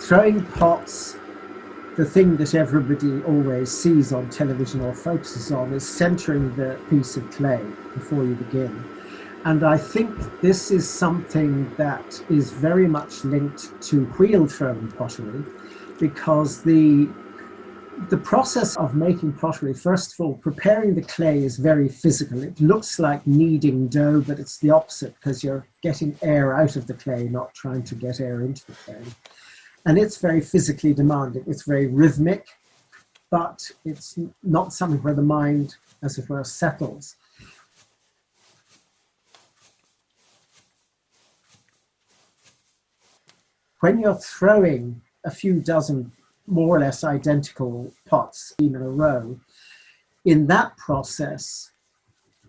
Throwing pots, the thing that everybody always sees on television or focuses on is centering the piece of clay before you begin. And I think this is something that is very much linked to wheel thrown pottery, because the process of making pottery, first of all, preparing the clay is very physical. It looks like kneading dough, but it's the opposite, because you're getting air out of the clay, not trying to get air into the clay. And it's very physically demanding. It's very rhythmic, but it's not something where the mind, as it were, settles. When you're throwing a few dozen more or less identical pots in a row, in that process,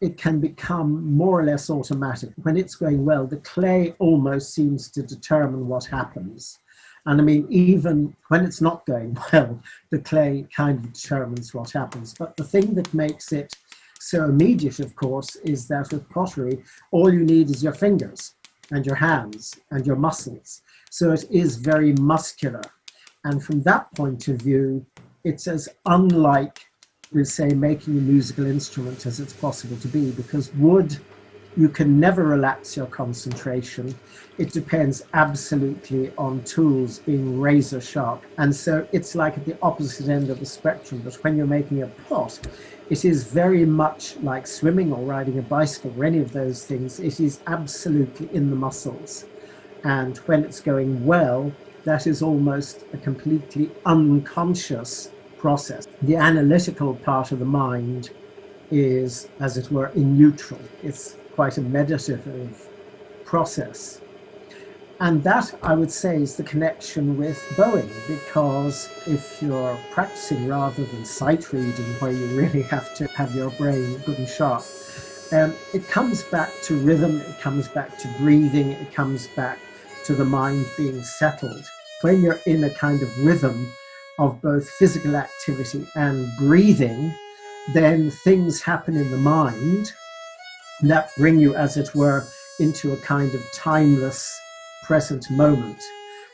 it can become more or less automatic. When it's going well, the clay almost seems to determine what happens. And I mean, even when it's not going well, the clay kind of determines what happens. But the thing that makes it so immediate, of course, is that with pottery, all you need is your fingers and your hands and your muscles. So it is very muscular. And from that point of view, it's as unlike, we'll say, making a musical instrument as it's possible to be, because wood, you can never relax your concentration. It depends absolutely on tools being razor sharp. And so it's like at the opposite end of the spectrum. But when you're making a pot, it is very much like swimming or riding a bicycle or any of those things. It is absolutely in the muscles. And when it's going well, that is almost a completely unconscious process. The analytical part of the mind is, as it were, in neutral. It's quite a meditative process. And that, I would say, is the connection with bowing, because if you're practicing rather than sight reading, where you really have to have your brain good and sharp, it comes back to rhythm, it comes back to breathing, it comes back to the mind being settled. When you're in a kind of rhythm of both physical activity and breathing, then things happen in the mind that bring you, as it were, into a kind of timeless present moment.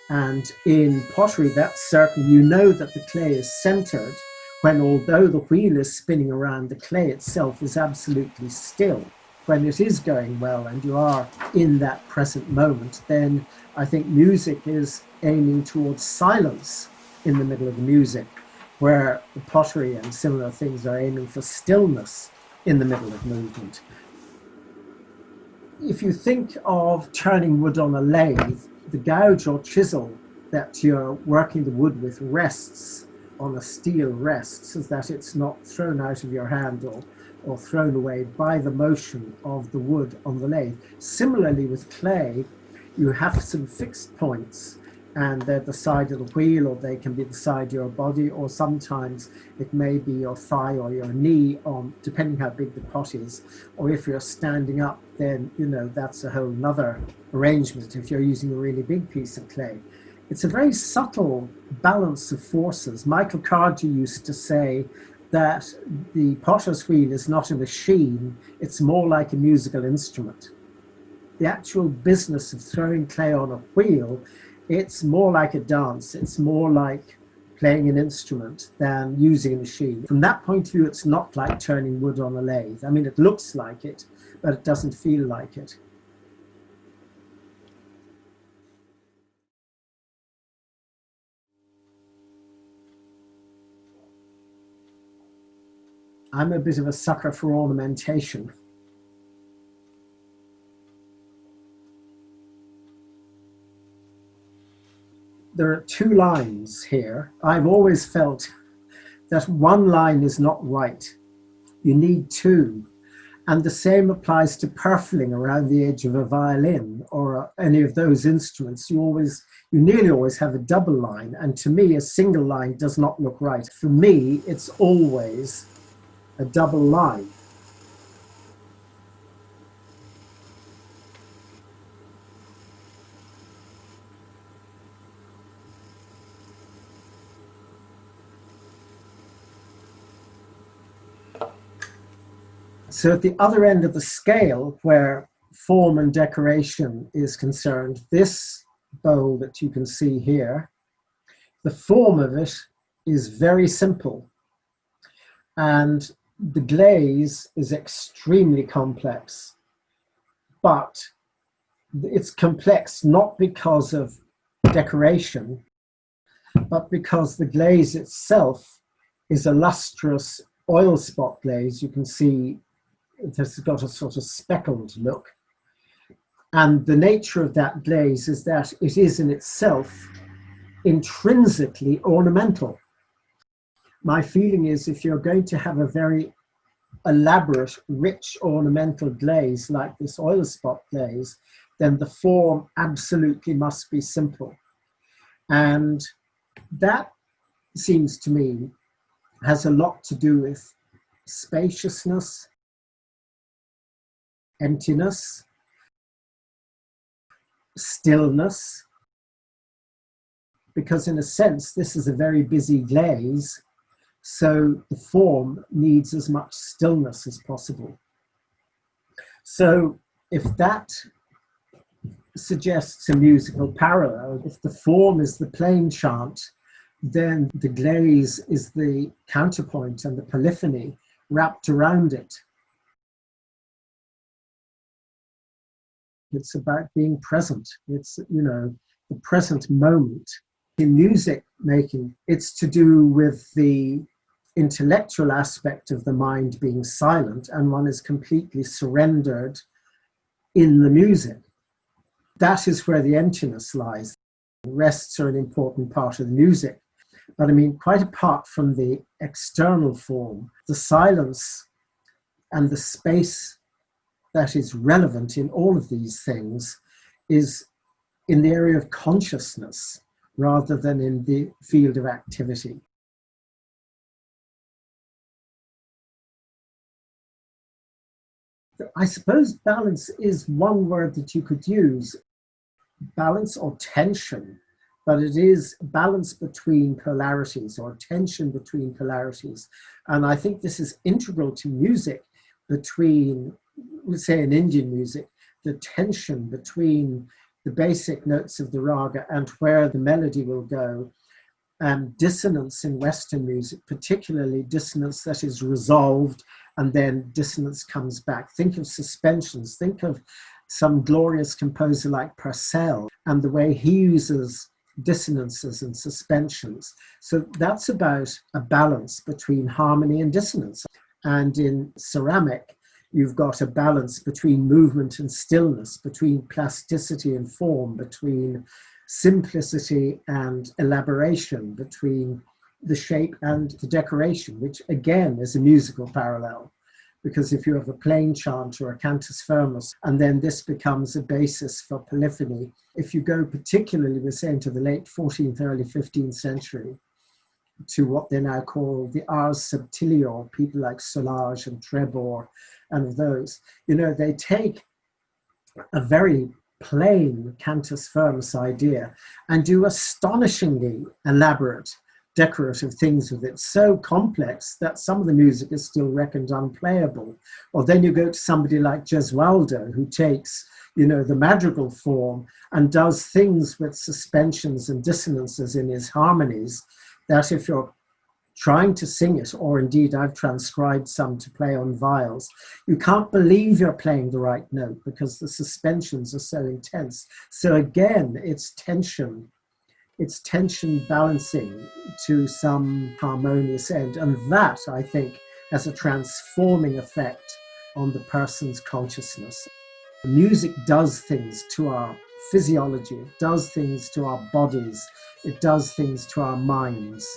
And in pottery, that's certain. You know that the clay is centered when, although the wheel is spinning around, the clay itself is absolutely still. When it is going well and you are in that present moment, then I think music is aiming towards silence in the middle of the music, where the pottery and similar things are aiming for stillness in the middle of movement. If you think of turning wood on a lathe, the gouge or chisel that you're working the wood with rests on a steel rest, so that it's not thrown out of your hand or thrown away by the motion of the wood on the lathe. Similarly with clay, you have some fixed points, and they're the side of the wheel, or they can be the side of your body, or sometimes it may be your thigh or your knee, depending how big the pot is. Or if you're standing up, then, you know, that's a whole nother arrangement if you're using a really big piece of clay. It's a very subtle balance of forces. Michael Cardew used to say that the potter's wheel is not a machine, it's more like a musical instrument. The actual business of throwing clay on a wheel, it's more like a dance, it's more like playing an instrument than using a machine. From that point of view, it's not like turning wood on a lathe. I mean, it looks like it, but it doesn't feel like it. I'm a bit of a sucker for ornamentation. There are two lines here. I've always felt that one line is not right. You need two. And the same applies to purfling around the edge of a violin or any of those instruments. You nearly always have a double line. And to me, a single line does not look right. For me, it's always a double line. So at the other end of the scale, where form and decoration is concerned, this bowl that you can see here The form of it is very simple, and the glaze is extremely complex, but it's complex not because of decoration, but because the glaze itself is a lustrous oil spot glaze. You can see it has got a sort of speckled look. And the nature of that glaze is that it is in itself intrinsically ornamental. My feeling is if you're going to have a very elaborate, rich ornamental glaze like this oil spot glaze, then the form absolutely must be simple. And that seems to me has a lot to do with spaciousness, emptiness, stillness, because in a sense this is a very busy glaze, so the form needs as much stillness as possible. So if that suggests a musical parallel, if the form is the plain chant, then the glaze is the counterpoint and the polyphony wrapped around it. It's about being present. It's, you know, the present moment. In music making, it's to do with the intellectual aspect of the mind being silent, and one is completely surrendered in the music. That is where the emptiness lies. Rests are an important part of the music. But I mean, quite apart from the external form, the silence and the space that is relevant in all of these things is in the area of consciousness rather than in the field of activity. I suppose balance is one word that you could use. Balance or tension, but it is balance between polarities or tension between polarities. And I think this is integral to music between, let's say in Indian music, the tension between the basic notes of the raga and where the melody will go, and dissonance in Western music, particularly dissonance that is resolved and then dissonance comes back. Think of suspensions, think of some glorious composer like Purcell and the way he uses dissonances and suspensions. So that's about a balance between harmony and dissonance. And in ceramic, you've got a balance between movement and stillness, between plasticity and form, between simplicity and elaboration, between the shape and the decoration, which again is a musical parallel. Because if you have a plain chant or a cantus firmus, and then this becomes a basis for polyphony, if you go particularly, we're saying, to the late 14th, early 15th century, to what they now call the ars subtilior, people like Solage and Trebor and of those, you know, they take a very plain cantus firmus idea and do astonishingly elaborate decorative things with it, so complex that some of the music is still reckoned unplayable. Or then you go to somebody like Gesualdo, who takes, you know, the madrigal form and does things with suspensions and dissonances in his harmonies that if you're trying to sing it, or indeed I've transcribed some to play on viols, you can't believe you're playing the right note because the suspensions are so intense. So again, it's tension balancing to some harmonious end. And that, I think, has a transforming effect on the person's consciousness. Music does things to our physiology, it does things to our bodies, it does things to our minds.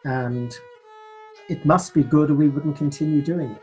And it must be good or we wouldn't continue doing it.